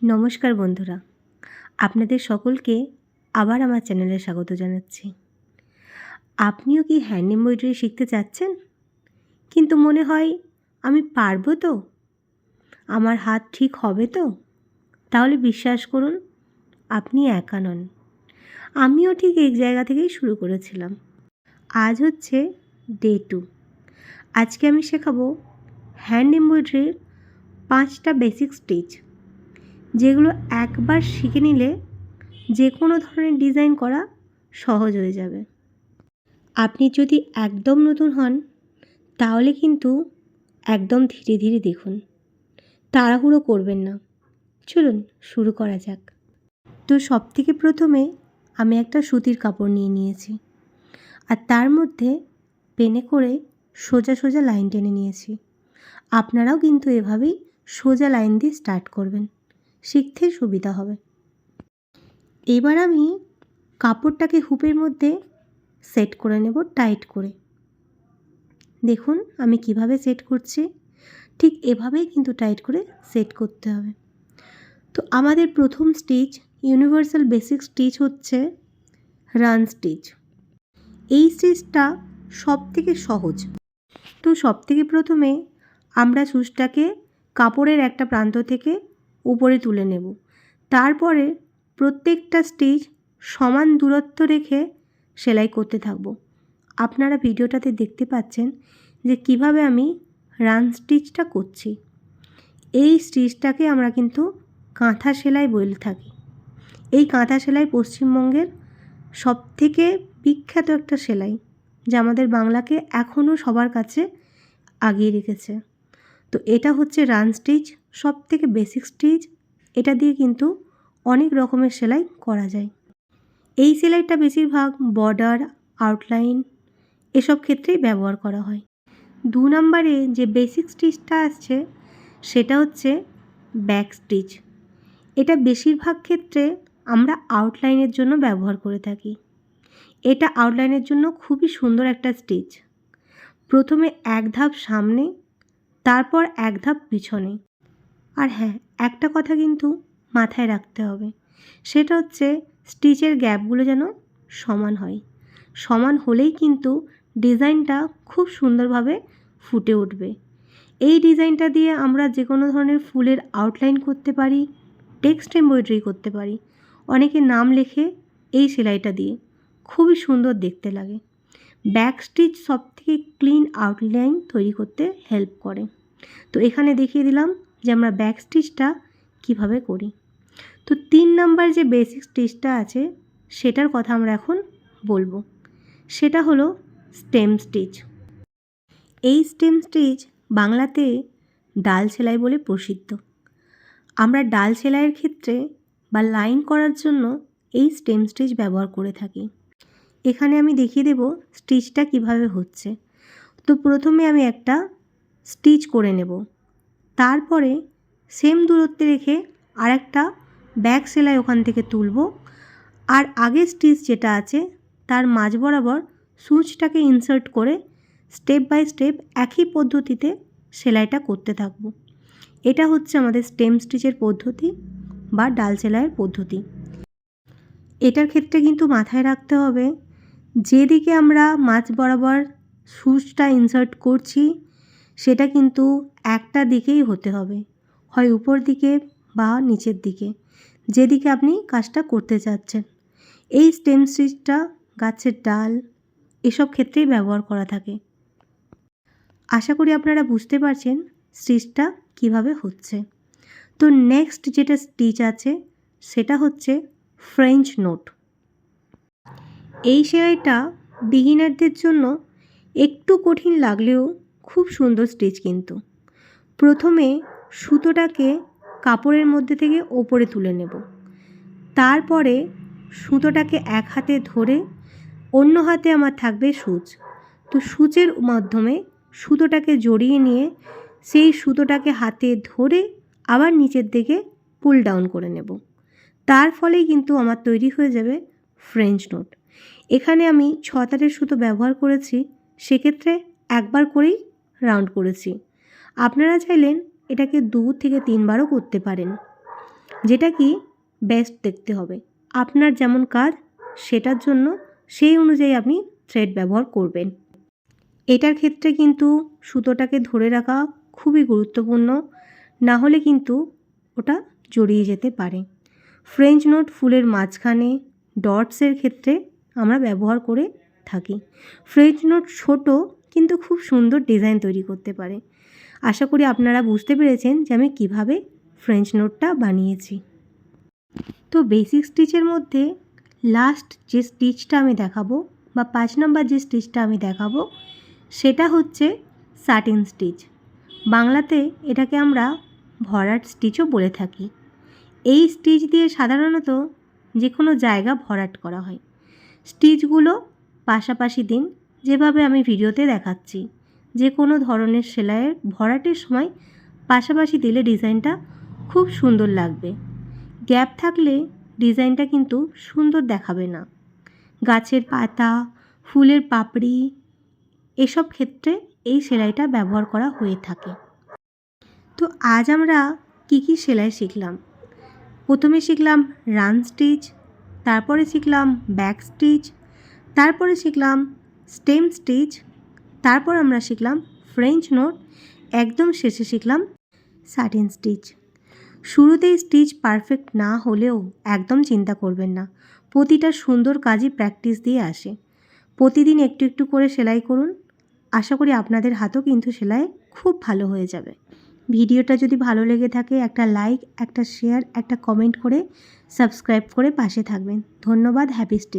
নমস্কার বন্ধুরা, আপনাদের সকলকে আবার আমার চ্যানেলে স্বাগত জানাচ্ছি। আপনিও কি হ্যান্ড এমব্রয়ডারি শিখতে চাচ্ছেন? কিন্তু মনে হয় আমি পারবো তো? আমার হাত ঠিক হবে তো? তাহলে বিশ্বাস করুন, আপনি একা নন। আমিও ঠিক এই জায়গা থেকেই শুরু করেছিলাম। আজ হচ্ছে ডে 2। আজকে আমি শেখাবো হ্যান্ড এমব্রয়ডারির 5টা বেসিক স্টিচ, যেগুলো একবার শিখে নিলে যে কোনো ধরনের ডিজাইন করা সহজ হয়ে যাবে। আপনি যদি একদম নতুন হন তাহলে কিন্তু একদম ধীরে ধীরে দেখুন, তাড়াহুড়ো করবেন না। চলুন শুরু করা যাক। তো সবথেকে প্রথমে আমি একটা সুতির কাপড় নিয়ে নিয়েছি, আর তার মধ্যে পেনে করে সোজা সোজা লাইন টেনে নিয়েছি। আপনারাও কিন্তু এভাবেই সোজা লাইন দিয়ে স্টার্ট করবেন, শিখতে সুবিধা হবে। এবার আমি কাপড়টাকে হুপের মধ্যে সেট করে নেব টাইট করে। দেখুন আমি কিভাবে সেট করছি, ঠিক এভাবেই কিন্তু টাইট করে সেট করতে হবে। তো আমাদের প্রথম স্টিচ, ইউনিভার্সাল বেসিক স্টিচ হচ্ছে রান স্টিচ। এই স্টিচটা সবথেকে সহজ। তো সবথেকে প্রথমে আমরা সুচটাকে কাপড়ের একটা প্রান্ত থেকে উপরে তুলে নেব। তারপরে প্রত্যেকটা স্টিচ সমান দূরত্ব রেখে সেলাই করতে থাকব। আপনারা ভিডিওটাতে দেখতে পাচ্ছেন যে কিভাবে আমি রান স্টিচটা করছি। এই স্টিচটাকে আমরা কিন্তু কাঁথা সেলাই বলে থাকি। এই কাঁথা সেলাই পশ্চিমবঙ্গের সবথেকে বিখ্যাত একটা সেলাই, যা আমাদের বাংলাকে এখনও সবার কাছে আগিয়ে রেখেছে। তো এটা হচ্ছে রান স্টিচ, সবথেকে বেসিক স্টিচ। এটা দিয়ে কিন্তু অনেক রকমের সেলাই করা যায়। এই সেলাইটা বেশিরভাগ বর্ডার, আউটলাইন এসব ক্ষেত্রেই ব্যবহার করা হয়। 2 নম্বরে যে বেসিক স্টিচটা আসছে সেটা হচ্ছে ব্যাক স্টিচ। এটা বেশিরভাগ ক্ষেত্রে আমরা আউটলাইনের জন্য ব্যবহার করে থাকি। এটা আউটলাইনের জন্য খুবই সুন্দর একটা স্টিচ। প্রথমে এক ধাপ সামনে, তারপর এক ধাপ পিছনে। আর হ্যাঁ, একটা কথা কিন্তু মাথায় রাখতে হবে, সেটা হচ্ছে স্টিচের গ্যাপগুলো যেন সমান হয়। সমান হলেই কিন্তু ডিজাইনটা খুব সুন্দরভাবে ফুটে উঠবে। এই ডিজাইনটা দিয়ে আমরা যে কোনো ধরনের ফুলের আউটলাইন করতে পারি, টেক্সট এমব্রয়ডারি করতে পারি। অনেকে নাম লেখে এই সেলাইটা দিয়ে, খুবই সুন্দর দেখতে লাগে। ব্যাক স্টিচ সবথেকে ক্লিন আউটলাইন তৈরি করতে হেল্প করে। তো এখানে দেখিয়ে দিলাম যে আমরা ব্যাক স্টিচটা কিভাবে করি। তো 3 নাম্বার যে বেসিক স্টিচটা আছে সেটার কথা আমরা এখন বলবো। সেটা হলো স্টেম স্টিচ। এই স্টেম স্টিচ বাংলাতে ডাল সেলাই বলে প্রসিদ্ধ। আমরা ডাল সেলাইয়ের ক্ষেত্রে বা লাইন করার জন্য এই স্টেম স্টিচ ব্যবহার করে থাকি। এখানে আমি দেখিয়ে দেব স্টিচটা কিভাবে হচ্ছে। তো প্রথমে আমি একটা স্টিচ করে নেব, তারপরে সেম দূরত্বে রেখে আরেকটা ব্যাক সেলাই ওখান থেকে তুলব, আর আগের স্টিচ যেটা আছে তার মাঝ বরাবর সুচটাকে ইনসার্ট করে স্টেপ বাই স্টেপ একই পদ্ধতিতে সেলাইটা করতে থাকব। এটা হচ্ছে আমাদের স্টেম স্টিচের পদ্ধতি বা ডাল সেলাইয়ের পদ্ধতি। এটার ক্ষেত্রে কিন্তু মাথায় রাখতে হবে, যেদিকে আমরা মাঝ বরাবর সুচটা ইনসার্ট করছি সেটা কিন্তু একটা দিকেই হতে হবে, হয় উপর দিকে বা নিচের দিকে, যেদিকে আপনি কাজটা করতে চাচ্ছেন। এই স্টেম স্টিচটা গাছের ডাল এসব ক্ষেত্রেই ব্যবহার করা থাকে। আশা করি আপনারা বুঝতে পারছেন স্টিচটা কিভাবে হচ্ছে। তো নেক্সট যেটা স্টিচ আছে সেটা হচ্ছে ফ্রেঞ্চ নোট। এই সেলাইটা বিগিনারদের জন্য একটু কঠিন লাগলেও খুব সুন্দর স্টিচ কিন্তু। প্রথমে সুতোটাকে কাপড়ের মধ্যে থেকে ওপরে তুলে নেব, তারপরে সুতোটাকে এক হাতে ধরে অন্য হাতে আমার থাকবে সূচ। তো সূচের মাধ্যমে সুতোটাকে জড়িয়ে নিয়ে সেই সুতোটাকে হাতে ধরে আবার নিচের দিকে পুল ডাউন করে নেব। তার ফলেই কিন্তু আমার তৈরি হয়ে যাবে ফ্রেঞ্চ নোট। এখানে আমি 6 তারের সুতো ব্যবহার করেছি, সেক্ষেত্রে একবার করেই রাউন্ড করেছি। আপনারা চাইলেন এটাকে 2 থেকে 3 বারও করতে পারেন। যেটা কি বেস্ট দেখতে হবে। আপনার যেমন কাজ সেটার জন্য সেই অনুযায়ী আপনি থ্রেড ব্যবহার করবেন। এটার ক্ষেত্রে কিন্তু সুতোটাকে ধরে রাখা খুবই গুরুত্বপূর্ণ, না হলে কিন্তু ওটা জড়িয়ে যেতে পারে। ফ্রেঞ্চ নোট ফুলের মাঝখানে ডটসের ক্ষেত্রে আমরা ব্যবহার করে থাকি। ফ্রেঞ্চ নোট ছোট কিন্তু খুব সুন্দর ডিজাইন তৈরি করতে পারে। আশা করি আপনারা বুঝতে পেরেছেন যে আমি কিভাবে ফ্রেঞ্চ নোটটা বানিয়েছি। তো বেসিক স্টিচের মধ্যে লাস্ট যে স্টিচটা আমি দেখাবো বা 5 নম্বর যে স্টিচটা আমি দেখাবো সেটা হচ্ছে সাটিন স্টিচ। বাংলাতে এটাকে আমরা ভরাট স্টিচও বলে থাকি। এই স্টিচ দিয়ে সাধারণত যে কোনো জায়গা ভরাট করা হয়। স্টিচগুলো পাশাপাশি দিন, যেভাবে আমি ভিডিওতে দেখাচ্ছি। যে কোনো ধরনের সেলাইয়ের ভরাটের সময় পাশাপাশি দিলে ডিজাইনটা খুব সুন্দর লাগবে। গ্যাপ থাকলে ডিজাইনটা কিন্তু সুন্দর দেখাবে না। গাছের পাতা, ফুলের পাপড়ি এসব ক্ষেত্রে এই সেলাইটা ব্যবহার করা হয়ে থাকে। তো আজ আমরা কি সেলাই শিখলাম? প্রথমে শিখলাম রান স্টিচ, তারপরে শিখলাম ব্যাক স্টিচ, তারপরে শিখলাম স্টেম স্টিচ, তারপর আমরা শিখলাম ফ্রেঞ্চ নোট, একদম শেষে শিখলাম সাটিন স্টিচ। শুরুতেই স্টিচ পারফেক্ট না হলেও একদম চিন্তা করবেন না। প্রতিটা সুন্দর কাজই প্র্যাকটিস দিয়ে আসে। প্রতিদিন একটু একটু করে সেলাই করুন। আশা করি আপনাদের হাতও কিন্তু সেলাই খুব ভালো হয়ে যাবে। ভিডিওটা যদি ভালো লেগে থাকে একটা লাইক, একটা শেয়ার, একটা কমেন্ট করে সাবস্ক্রাইব করে পাশে থাকবেন। ধন্যবাদ। Happy stitch.